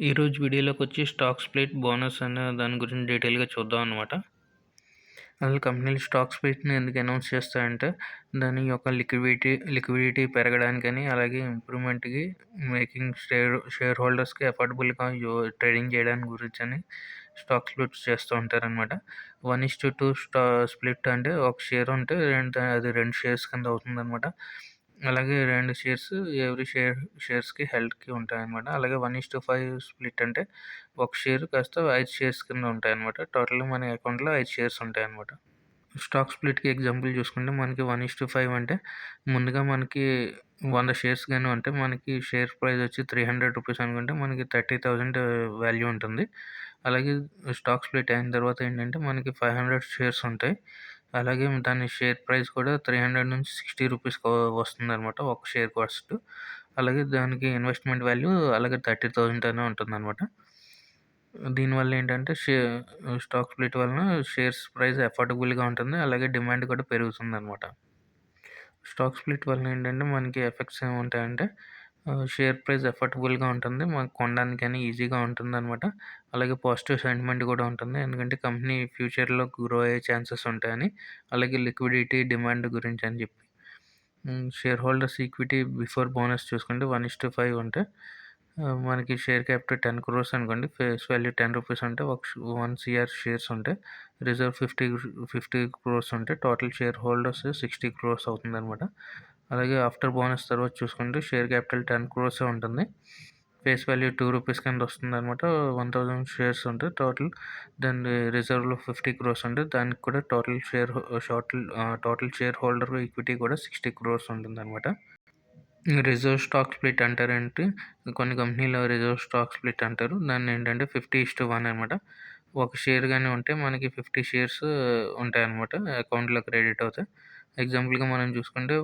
ఈరోజు వీడియోలోకొచ్చి stock split bonus అనే దాని గురించి డీటెయిల్‌గా చూద్దాం అనమాట. అసలు కంపెనీలు స్టాక్ స్ప్లిట్‌ని ఎందుకు అనౌన్స్ చేస్తాయంటే, దాని యొక్క లిక్విడిటీ పెరగడానికని, అలాగే ఇంప్రూవ్‌మెంట్‌కి, మేకింగ్ షేర్ హోల్డర్స్‌కి అఫోర్డబుల్‌గా ట్రేడింగ్ చేయడానికి గురించని స్టాక్ స్ప్లిట్స్ చేస్తూ ఉంటారనమాట. 1:2 స్ప్లిట్ అంటే ఒక షేర్ ఉంటే అది 2 షేర్స్ కింద అవుతుందనమాట. అలాగే 2 షేర్స్ ఎవ్రీ షేర్స్‌కి హెల్డ్‌కి ఉంటాయనమాట. అలాగే 1:5 స్ప్లిట్ అంటే ఒక షేర్ కాస్త 5 షేర్స్ కింద ఉంటాయనమాట. టోటల్‌గా మన అకౌంట్‌లో 5 షేర్స్ ఉంటాయనమాట. స్టాక్ స్ప్లిట్‌కి ఎగ్జాంపుల్ చూసుకుంటే మనకి 1:5 అంటే ముందుగా మనకి 100 షేర్స్ గాని ఉంటే మనకి షేర్ ప్రైస్ వచ్చి రూ. 300 అనుకుంటే మనకి 30,000 వాల్యూ ఉంటుంది. అలాగే స్టాక్ స్ప్లిట్ అయిన తర్వాత ఏంటంటే మనకి 500 షేర్స్ ఉంటాయి. అలాగే దాని షేర్ ప్రైస్ కూడా 300 నుంచి రూ. 60 వస్తుందనమాట ఒక షేర్ కాస్ట్. అలాగే దానికి ఇన్వెస్ట్‌మెంట్ వాల్యూ అలాగే 30,000 అనే ఉంటుందనమాట. దీనివల్ల ఏంటంటే స్టాక్ స్ప్లిట్ వలన షేర్స్ ప్రైస్ అఫోర్డబుల్‌గా ఉంటుంది. అలాగే డిమాండ్ కూడా పెరుగుతుందనమాట. స్టాక్ స్ప్లిట్ వలన ఏంటంటే మనకి ఎఫెక్ట్స్ ఏముంటాయంటే షేర్ ప్రైస్ అఫోర్డబుల్‌గా ఉంటుంది. మనకు కొనడానికని ఈజీగా ఉంటుందనమాట. అలాగే పాజిటివ్ సెంటిమెంట్ కూడా ఉంటుంది. ఎందుకంటే కంపెనీ ఫ్యూచర్‌లో గ్రో అయ్యే ఛాన్సెస్ ఉంటాయని. అలాగే లిక్విడిటీ, డిమాండ్ గురించి అని చెప్పి. Share holders equity before bonus చూసుకుంటే 1:5 ఉంటే మనకి షేర్ క్యాపిటల్ 10 క్రోర్స్ అనుకోండి. ఫేస్ వాల్యూ రూ. 10 ఉంటే 1 సీఆర్ షేర్స్ ఉంటే రిజర్వ్ 50 క్రోర్స్ ఉంటే టోటల్ షేర్ హోల్డర్స్ 60 క్రోర్స్ అవుతుందనమాట. అలాగే ఆఫ్టర్ బోనస్ తర్వాత చూసుకుంటే షేర్ క్యాపిటల్ 10 క్రోర్సే ఉంటుంది. ఫేస్ వాల్యూ రూ. 2 కింద వస్తుందనమాట. 1000 షేర్స్ ఉంటే దాని రిజర్వ్‌లో 50 క్రోర్స్ ఉంటే దానికి కూడా టోటల్ షేర్ హోల్డర్ ఈక్విటీ కూడా 60 క్రోర్స్ ఉంటుందనమాట. రిజర్వ్ స్టాక్ స్ప్లిట్ అంటారేంటి, కొన్ని కంపెనీలో రిజర్వ్ స్టాక్ స్ప్లిట్ అంటారు. దాన్నేంటంటే 50:1 అనమాట. ఒక షేర్ గాని ఉంటే మనకి 50 షేర్స్ ఉంటాయనమాట. అకౌంట్‌లో క్రెడిట్ అవుతాయి. ఎగ్జాంపుల్‌గా మనం చూసుకుంటే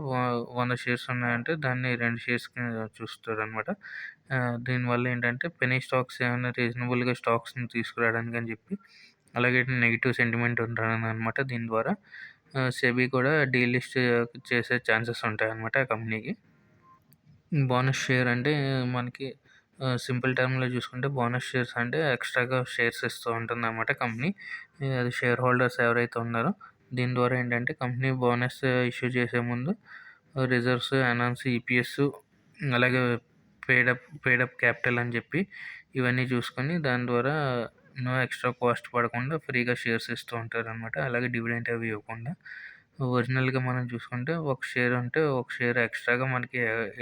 100 షేర్స్ ఉన్నాయంటే దాన్ని 2 షేర్స్ కింద చూస్తారనమాట. దీనివల్ల ఏంటంటే పెన్నీ స్టాక్స్ ఏమైనా రీజనబుల్‌గా స్టాక్స్‌ని తీసుకురావడానికని చెప్పి, అలాగే నెగెటివ్ సెంటిమెంట్ ఉంటుందనమాట దీని ద్వారా. సెబీ కూడా డీలిస్ట్ చేసే ఛాన్సెస్ ఉంటాయనమాట ఆ కంపెనీకి. బోనస్ షేర్ అంటే మనకి సింపుల్ టర్మ్‌లో చూసుకుంటే బోనస్ షేర్స్ అంటే ఎక్స్‌ట్రాగా షేర్స్ ఇస్తూ ఉంటుందన్నమాట కంపెనీ. అది షేర్ హోల్డర్స్ ఎవరైతే ఉన్నారో దీని ద్వారా ఏంటంటే కంపెనీ బోనస్ ఇష్యూ చేసే ముందు రిజర్వ్స్, ఎనాన్స్, ఈపీఎస్ అలాగే పెయిడ్ అప్ క్యాపిటల్ అని చెప్పి ఇవన్నీ చూసుకొని దాని ద్వారా నో ఎక్స్‌ట్రా కాస్ట్ పడకుండా ఫ్రీగా షేర్స్ ఇస్తూ ఉంటారనమాట. అలాగే డివిడెండ్ అవి ఇవ్వకుండా. ఒరిజినల్‌గా మనం చూసుకుంటే ఒక షేర్ ఉంటే ఒక షేర్ ఎక్స్‌ట్రాగా మనకి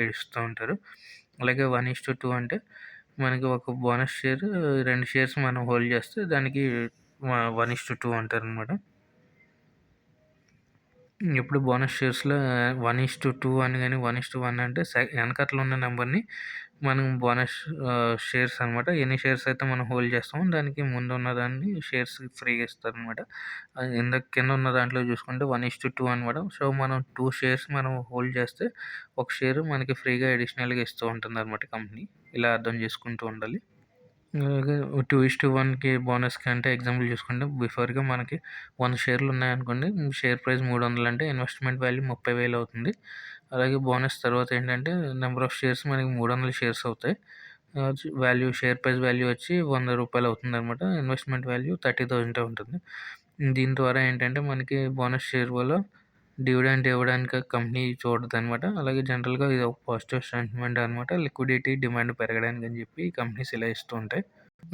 ఇస్తూ ఉంటారు. అలాగే 1:2 అంటే మనకి ఒక బోనస్ షేర్ 2 షేర్స్ మనం హోల్డ్ చేస్తే దానికి 1:2 అంటారనమాట. ఇప్పుడు బోనస్ షేర్స్‌లో 1:2 అని గాని, 1:1 అంటే వెనకాతల ఉన్న నంబర్‌ని మనం బోనస్ షేర్స్ అనమాట. ఎన్ని షేర్స్ అయితే మనం హోల్డ్ చేస్తామో దానికి ముందున్న దాన్ని షేర్స్ ఫ్రీగా ఇస్తారనమాట. ఇందాక కింద ఉన్న దాంట్లో చూసుకుంటే 1:2 అనమాట. సో, మనం 2 షేర్స్ మనం హోల్డ్ చేస్తే ఒక షేర్ మనకి ఫ్రీగా అడిషనల్‌గా ఇస్తూ ఉంటుందనమాట కంపెనీ. ఇలా అర్థం చేసుకుంటూ ఉండాలి. అలాగే 2:1కి బోనస్‌కి అంటే ఎగ్జాంపుల్ చూసుకుంటే బిఫోర్‌గా మనకి 100 షేర్లు ఉన్నాయనుకోండి. షేర్ ప్రైస్ 300 అంటే ఇన్వెస్ట్‌మెంట్ వాల్యూ 30,000 అవుతుంది. అలాగే బోనస్ తర్వాత ఏంటంటే నంబర్ ఆఫ్ షేర్స్ మనకి 300 షేర్స్ అవుతాయి. షేర్ ప్రైస్ వాల్యూ వచ్చి రూ. 100 అవుతుందనమాట. ఇన్వెస్ట్‌మెంట్ వాల్యూ 30,000 ఉంటుంది. దీని ద్వారా ఏంటంటే మనకి బోనస్ షేర్ వల్ల డివిడెండ్ ఇవ్వడానికి కంపెనీ చూడదనమాట. అలాగే జనరల్‌గా ఇది ఒక పాజిటివ్ సెంటిమెంట్ అనమాట. లిక్విడిటీ, డిమాండ్ పెరగడానికి అని చెప్పి కంపెనీస్ ఇలా ఇస్తూ ఉంటాయి.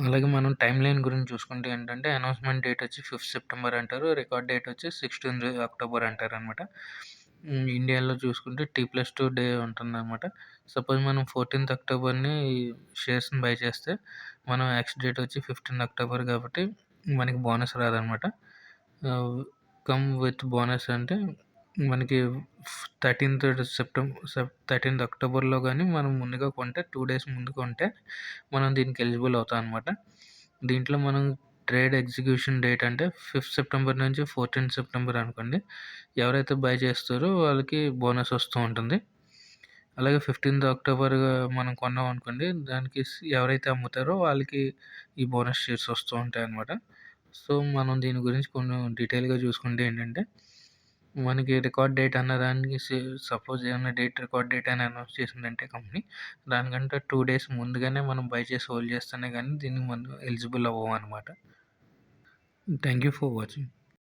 అలాగే మనం టైమ్ లైన్ గురించి చూసుకుంటే ఏంటంటే అనౌన్స్‌మెంట్ డేట్ వచ్చి 5th సెప్టెంబర్ అంటారు. రికార్డ్ డేట్ వచ్చి 16th అక్టోబర్ అంటారనమాట. ఇండియాలో చూసుకుంటే T+2 డే ఉంటుందనమాట. సపోజ్ మనం 14th అక్టోబర్‌ని షేర్స్‌ని బై చేస్తే మనం ఎక్స్ డేట్ వచ్చి 15th అక్టోబర్ కాబట్టి మనకి బోనస్ రాదనమాట. ఆహ్, కమ్ విత్ బోనస్ అంటే మనకి 13th 13th అక్టోబర్‌లో గాని మనం ముందుగా కొంటే 2 డేస్ ముందు కొంటే మనం దీనికి ఎలిజిబుల్ అవుతాం అనమాట. దీంట్లో మనం ట్రేడ్ ఎగ్జిక్యూషన్ డేట్ అంటే 5th సెప్టెంబర్ నుంచి 14th సెప్టెంబర్ అనుకోండి. ఎవరైతే బై చేస్తారో వాళ్ళకి బోనస్ వస్తూ ఉంటుంది. అలాగే 15th అక్టోబర్ మనం కొన్నామనుకోండి దానికి ఎవరైతే అమ్ముతారో వాళ్ళకి ఈ బోనస్ షేర్స్ వస్తూ ఉంటాయన్నమాట. సో, మనం దీని గురించి కొంచెం డీటెయిల్‌గా చూసుకుంటే ఏంటంటే మనకి రికార్డ్ డేట్ అన్నదానికి సపోజ్ ఏమన్నా రికార్డ్ డేట్ అని అనౌన్స్ చేసిందంటే కంపెనీ, దానికంటే 2 డేస్ ముందుగానే మనం బై చేసి హోల్డ్ చేస్తేనే గానీ దీనికి మనం ఎలిజిబుల్ అవ్వమనమాట. Thank you for watching.